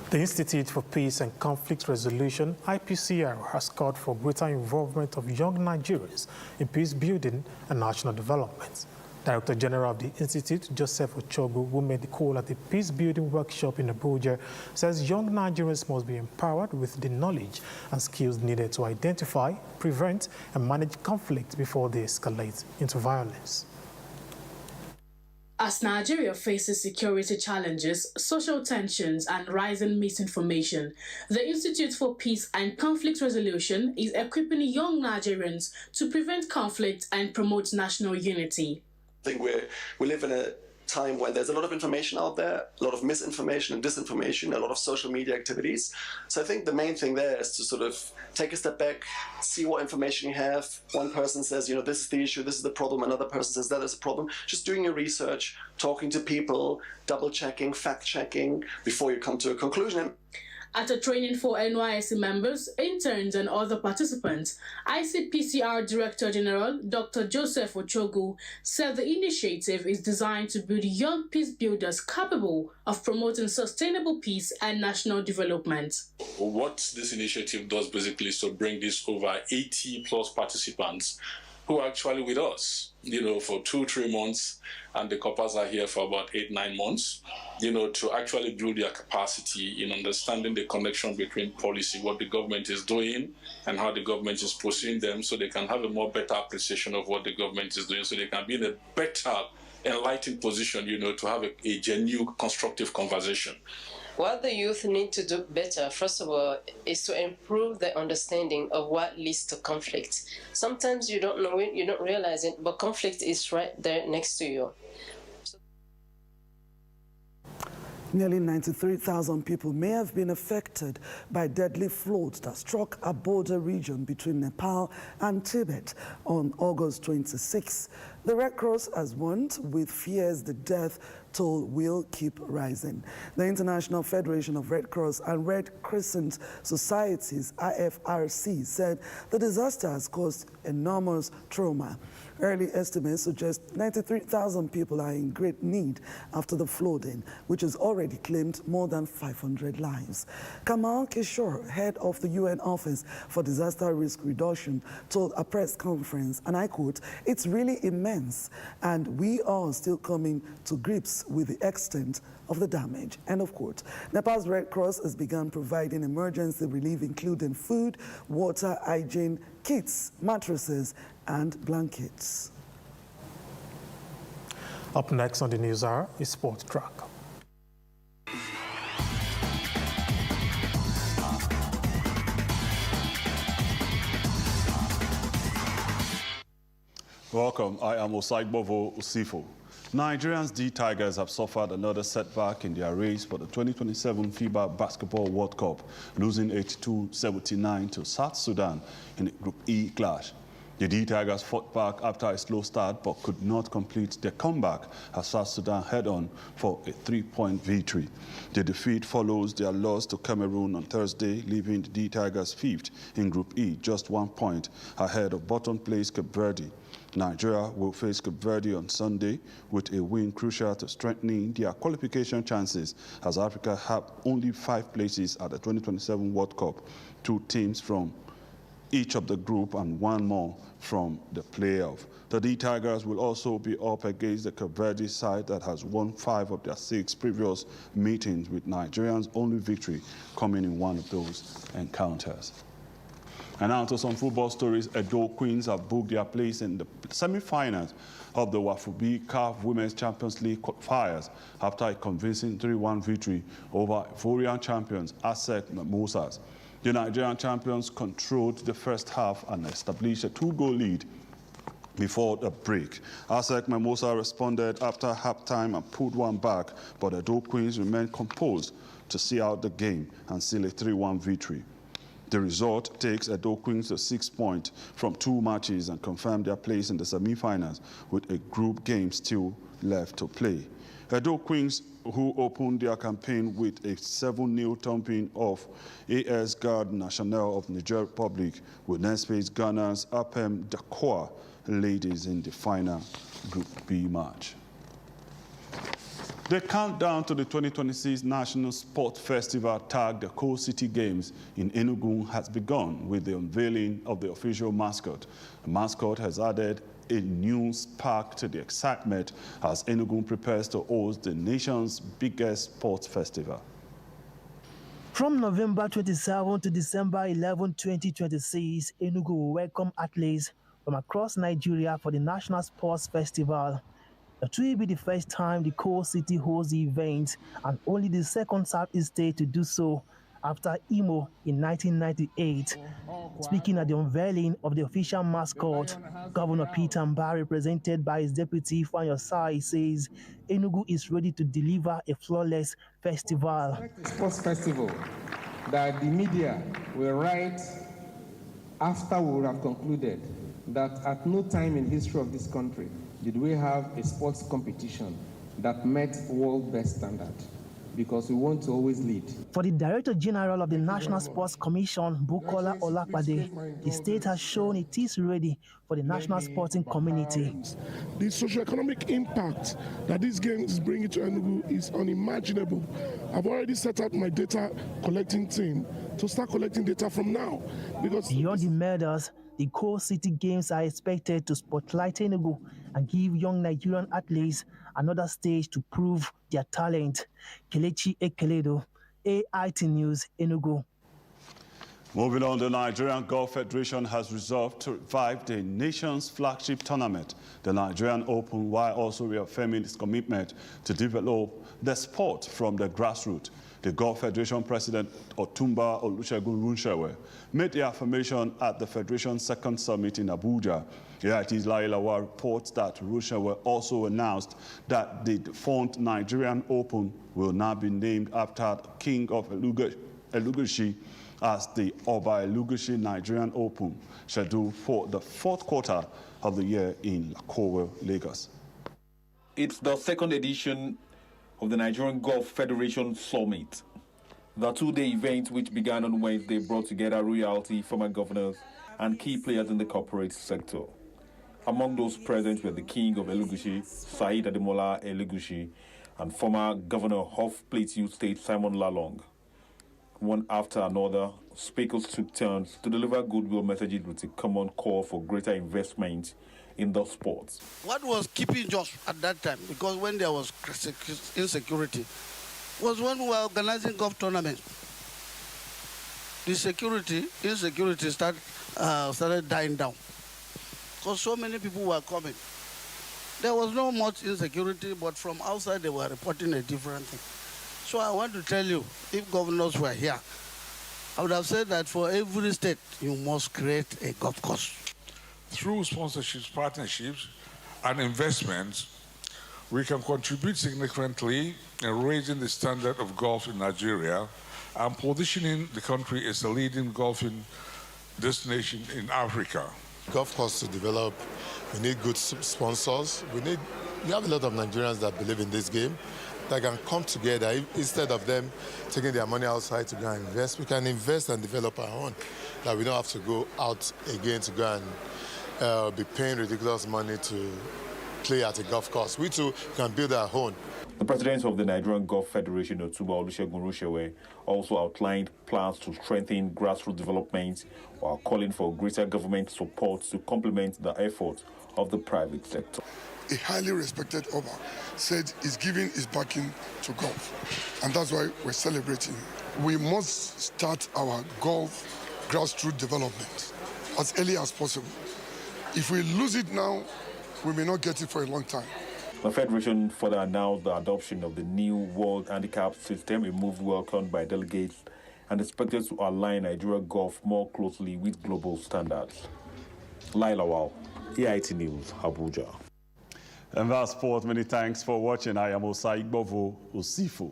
The Institute for Peace and Conflict Resolution, IPCR, has called for greater involvement of young Nigerians in peace building and national development. Director General of the Institute, Joseph Ochogu, who made the call at the peace-building workshop in Abuja, says young Nigerians must be empowered with the knowledge and skills needed to identify, prevent, and manage conflict before they escalate into violence. As Nigeria faces security challenges, social tensions, and rising misinformation, the Institute for Peace and Conflict Resolution is equipping young Nigerians to prevent conflict and promote national unity. I think we live in a time when there's a lot of information out there, a lot of misinformation and disinformation, a lot of social media activities. So I think the main thing there is to sort of take a step back, see what information you have. One person says, this is the issue, this is the problem. Another person says that is a problem. Just doing your research, talking to people, double-checking, fact-checking before you come to a conclusion. At a training for NYSC members, interns, and other participants, ICPCR Director General Dr. Joseph Ochogu said the initiative is designed to build young peace builders capable of promoting sustainable peace and national development. What this initiative does basically is to bring these over 80 plus participants who are actually with us, for 2-3 months, and the coppers are here for about 8-9 months, to actually build their capacity in understanding the connection between policy, what the government is doing, and how the government is pursuing them, so they can have a more better appreciation of what the government is doing, so they can be in a better, enlightened position, to have a genuine, constructive conversation. What the youth need to do better, first of all, is to improve the understanding of what leads to conflict. Sometimes you don't know it, you don't realize it, but conflict is right there next to you. Nearly 93,000 people may have been affected by deadly floods that struck a border region between Nepal and Tibet on August 26. The Red Cross has warned, with fears the death toll will keep rising. The International Federation of Red Cross and Red Crescent Societies, IFRC, said the disaster has caused enormous trauma. Early estimates suggest 93,000 people are in great need after the flooding, which has already claimed more than 500 lives. Kamal Kishore, head of the UN Office for Disaster Risk Reduction, told a press conference, and I quote, "It's really immense, and we are still coming to grips with the extent of the damage," end of quote. Nepal's Red Cross has begun providing emergency relief, including food, water, hygiene, kits, mattresses, and blankets. Up next on the News Hour is Sport Track. Welcome, I am Osaigbovo Osifo. Nigerians D Tigers have suffered another setback in their race for the 2027 FIBA Basketball World Cup, losing 82-79 to South Sudan in a Group E clash. The D Tigers fought back after a slow start but could not complete their comeback as South Sudan head on for a 3-point victory. The defeat follows their loss to Cameroon on Thursday, leaving the D Tigers fifth in Group E, just 1 point ahead of bottom place Cape Verde. Nigeria will face Cape Verde on Sunday with a win crucial to strengthening their qualification chances, as Africa have only 5 places at the 2027 World Cup, 2 teams from each of the group and 1 more from the playoff. The D Tigers will also be up against the Cape Verde side that has won 5 of their 6 previous meetings, with Nigerians' only victory coming in one of those encounters. And now to some football stories. Edo Queens have booked their place in the semi-finals of the Wafubi CAF Women's Champions League qualifiers after a convincing 3-1 victory over Ivorian champions ASEC Mimosas. The Nigerian champions controlled the first half and established a 2-goal lead before the break. ASEC Mimosa responded after halftime and pulled one back, but the Edo Queens remained composed to see out the game and seal a 3-1 victory. The result takes Edo Queens to 6 points from 2 matches and confirmed their place in the semi-finals with a group game still left to play. Edo Queens, who opened their campaign with a 7-0 thumping of AS Garde Nationale of Niger Republic, will next face Ghana's Apem Dakwa ladies in the final Group B match. The countdown to the 2026 National Sport Festival tagged the Coal City Games in Enugu has begun with the unveiling of the official mascot. The mascot has added a new spark to the excitement as Enugu prepares to host the nation's biggest sports festival. From November 27 to December 11, 2026, Enugu will welcome athletes from across Nigeria for the National Sports Festival. It will be the first time the Coal City hosts the event and only the second Southeast state to do so after Imo in 1998. Speaking at the unveiling of the official mascot, Governor Peter Mbah, represented by his deputy Fanyosai, says Enugu is ready to deliver a flawless festival. Sports festival that the media will write after we would have concluded that at no time in history of this country did we have a sports competition that met world best standard, because we want to always lead. For the Director General of the National Sports Commission, Bukola Olapade, the state has shown it is ready for the national sporting community. The socio-economic impact that these games is bringing to Enugu is unimaginable. I've already set up my data collecting team to start collecting data from now. Because beyond the medals, the Coal City Games are expected to spotlight Enugu and give young Nigerian athletes another stage to prove their talent. Kelechi Ekeledo, AIT News, Enugu. Moving on, the Nigerian Golf Federation has resolved to revive the nation's flagship tournament, the Nigerian Open, while also reaffirming its commitment to develop the sport from the grassroots. The Golf Federation President Otumba Olusegun Runshewe made the affirmation at the Federation's second summit in Abuja. AIT's Lailawa reports that Runshewe also announced that the defunct Nigerian Open will now be named after King of Elugushi as the Oba Elugushi Nigerian Open, scheduled for the 4th quarter of the year in Lakowe, Lagos. It's the second edition of the Nigerian Golf Federation Summit. The 2-day event, which began on Wednesday, brought together royalty, former governors, and key players in the corporate sector. Among those present were the King of Elugushi, Said Ademola Elugushi, and former governor of Plateau State, Simon Lalong. One after another, speakers took turns to deliver goodwill messages with a common call for greater investment in the sports. What was keeping Josh at that time, because when there was insecurity, was when we were organizing golf tournaments. The insecurity started dying down, because so many people were coming. There was no much insecurity, but from outside they were reporting a different thing. So I want to tell you, if governors were here, I would have said that for every state, you must create a golf course. Through sponsorships, partnerships, and investments, we can contribute significantly in raising the standard of golf in Nigeria and positioning the country as a leading golfing destination in Africa. Golf course to develop, we need good sponsors. We have a lot of Nigerians that believe in this game, that can come together. Instead of them taking their money outside to go and invest, we can invest and develop our own. That we don't have to go out again to go and be paying ridiculous money to play at a golf course. We too can build our own. The president of the Nigerian Golf Federation, Otumba Olusegun Runshewe, also outlined plans to strengthen grassroots development while calling for greater government support to complement the efforts of the private sector. A highly respected Oba said he's giving his backing to golf, and that's why we're celebrating. We must start our golf grassroots development as early as possible. If we lose it now, we may not get it for a long time. The Federation further announced the adoption of the new World Handicap System, a move welcomed by delegates and expected to align Nigeria golf more closely with global standards. Laila Wow, AIT News, Abuja. And that's sport. Many thanks for watching. I am Osaigbovo Osifo.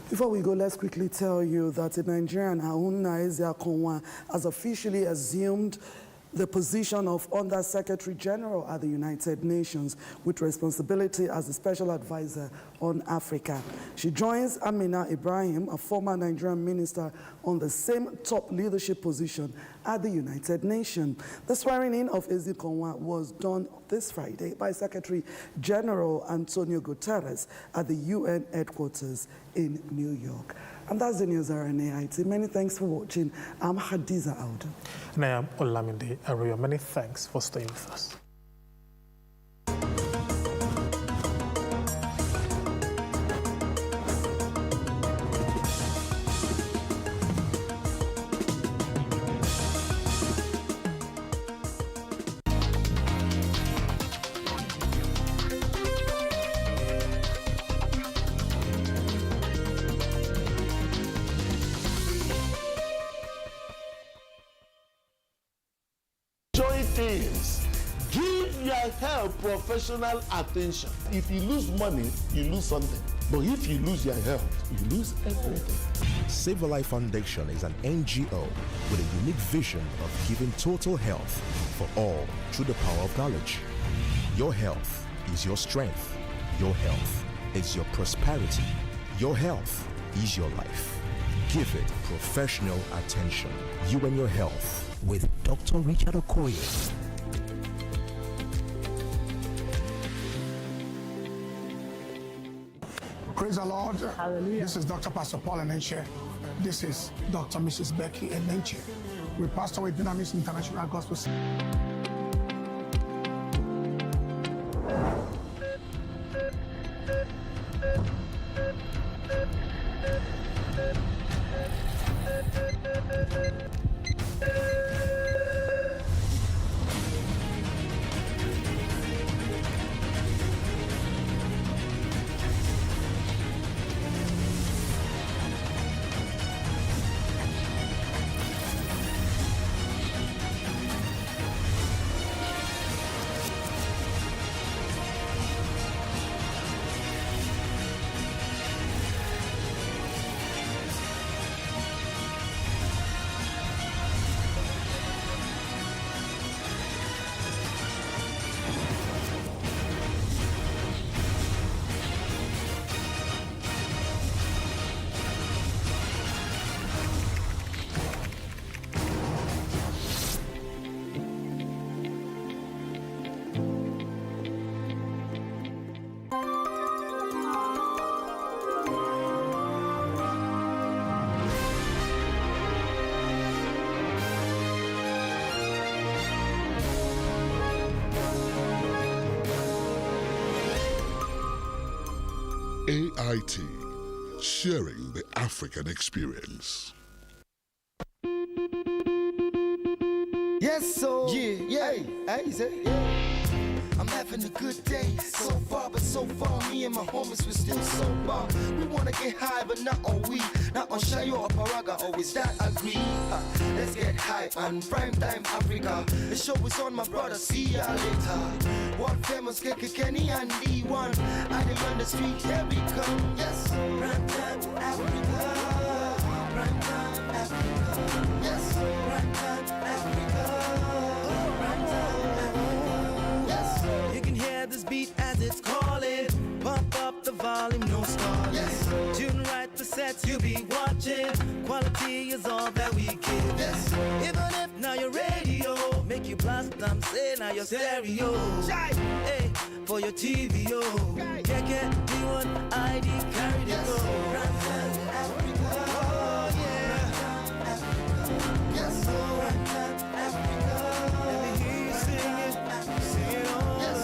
Before we go, let's quickly tell you that the Nigerian Haruna Ezeakonwa has officially assumed the position of Under-Secretary General at the United Nations with responsibility as the Special Advisor on Africa. She joins Amina Ibrahim, a former Nigerian minister, on the same top leadership position at the United Nations. The swearing-in of Ezeakonwa was done this Friday by Secretary General Antonio Guterres at the UN headquarters in New York. And that's the news on AIT. Many thanks for watching. I'm Hadiza Audu. And I am Olamide Aruyo. Many thanks for staying with us. Give your health professional attention. If you lose money, you lose something. But if you lose your health, you lose everything. Save a Life Foundation is an NGO with a unique vision of giving total health for all through the power of knowledge. Your health is your strength. Your health is your prosperity. Your health is your life. Give it professional attention. You and your health with Dr. Richard Okoye. Praise the Lord. Hallelujah. This is Dr. Pastor Paul Enenche. This is Dr. Mrs. Becky Enenche. We pastor with Dunamis International Gospel. AIT, sharing the African experience. Yes, so yeah, hey, say, yeah. I'm having a good day, so far, but so far, me and my homies, we're still so far. We wanna get high, but not on weed, not on Shayo or Paraga, always that agree. Let's get high on Prime Time Africa. The show is on, my brother, see ya later. World famous KK Kenny and D1, and them on the street, here we come. Yes, Prime Time Africa, Prime Time Africa. Yes, Prime Time Africa. This beat as it's calling, pump up the volume, no stalling. Yes. Tune right the sets you be watching. Quality is all that we give. Yes. Even if now your radio make you blast them, say now your stereo. Hey, for your TV, oh. Get D1 ID, carry the go. Africa. Oh yeah. Africa. Yes, Africa. Let me hear you sing it, sing it on. Yes.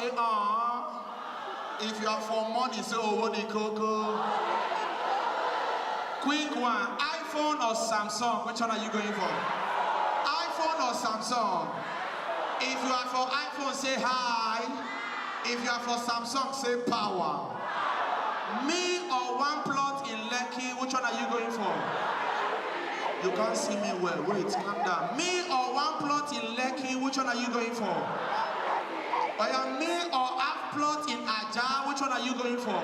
say If you are for money, say Owodi Coco. Quick one, iPhone or Samsung? Which one are you going for? iPhone or Samsung? If you are for iPhone, say hi. If you are for Samsung, say power. Me or one plot in Lekki, which one are you going for? You can't see me well. Wait, calm down. Me or one plot in Lekki, which one are you going for? Me or half plot in Aja, which one are you going for?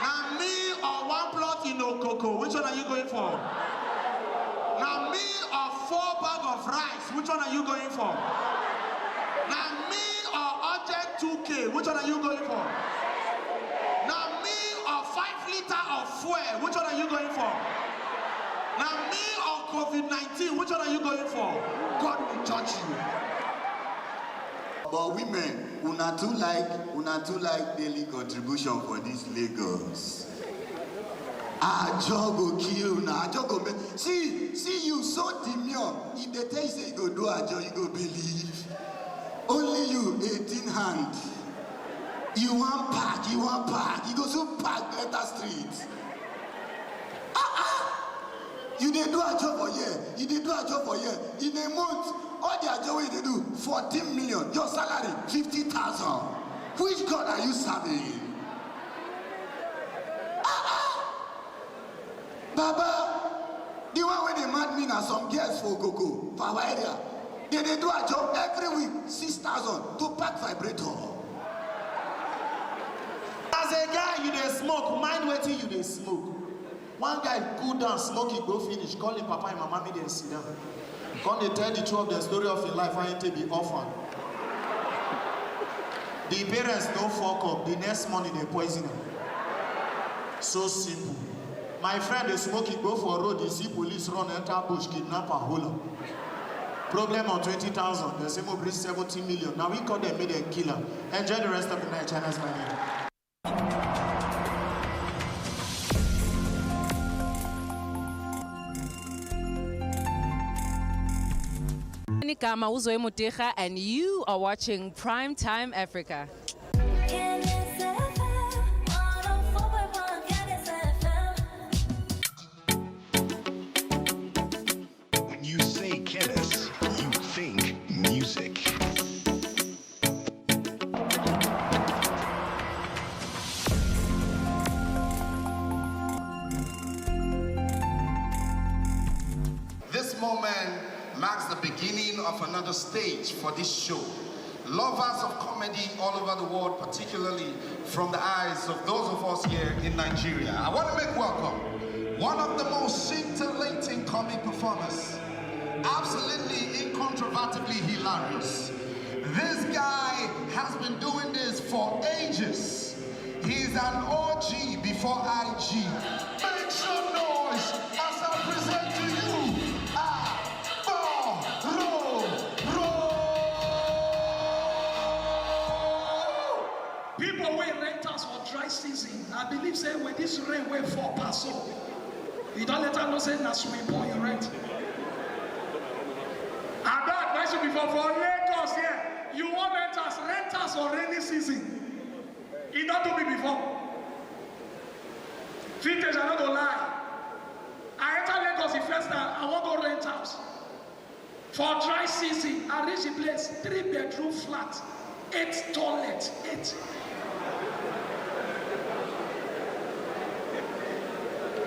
Now me or one plot in Okoko, which one are you going for? Now me or 4 bags of rice, which one are you going for? Now me or urgent 2K, which one are you going for? Now me or 5 liters of fuel, which one are you going for? Now me or COVID-19, which one are you going for? God will judge you. But women, una too like daily contribution for this Lagos. Ajo go kill una, Ajo go make. See you so demure. If they tell you say you go do Ajo, you go believe. Only you, 18 hand. You want pack. You go so pack Better Street. You dey do Ajo for year. In a month, all the Ajo wey you dey do, 14 million. Your salary, 50,000. Which God are you serving? Baba, the one where they mad me now, some girls for Coco, for our area. They do a job every week, 6,000 to pack vibrator. As a guy, you dey smoke, mind waiting you dey smoke. One guy cool down, smoke, he go finish, call him papa and mama, me then sit down. Come they tell the truth of the story of your life, I ain't to be orphan. The parents don't fuck up, the next morning they poison him. So simple. My friend is smoking, go for a road, you see police run, enter bush, kidnap a hole. Problem on 20,000, the same will bring 70 million. Now we call them made a killer. Enjoy the rest of the night, China's my name. And you are watching Primetime Africa. When you say Kenneth, you think music. This moment marks the beginning of another stage for this show. Lovers of comedy all over the world, particularly from the eyes of those of us here in Nigeria. I want to make welcome one of the most scintillating comic performers, absolutely incontrovertibly hilarious. This guy has been doing this for ages. He's an OG before IG. Make some noise as I present to you People wey rent us for dry season. I believe say when this rain will fall pass so. You don't let them know say na swimming pool you rent. I don't advise you before for Lagos here. You want rent us for rainy season. You don't do me before. Vintage, I don't go lie. I enter Lagos the first time, I want to go rent house. For dry season, I reach the place, 3-bedroom flat, 8 toilets, 8.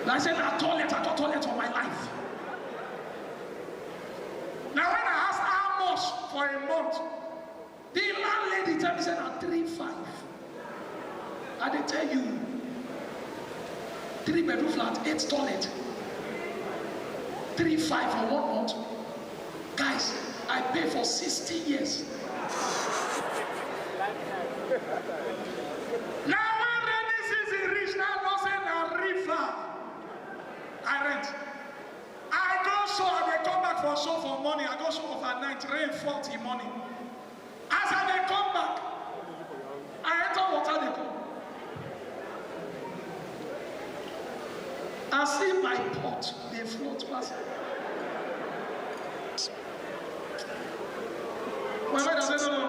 I said, I got toilet for my life. Now when I asked how much for a month, the landlady tell me, said, I'm 3.5. And they tell you, 3-bedroom flat, 8 toilet, 3.5 for 1 month. Guys, I pay for 60 years. Now when rainy season reach, now no say na river. I rent. I go show, and they come back for show for money. I go show overnight, rain 40 morning. As I they come back, I enter water they come. I see my pot, they float past. My mother said, no,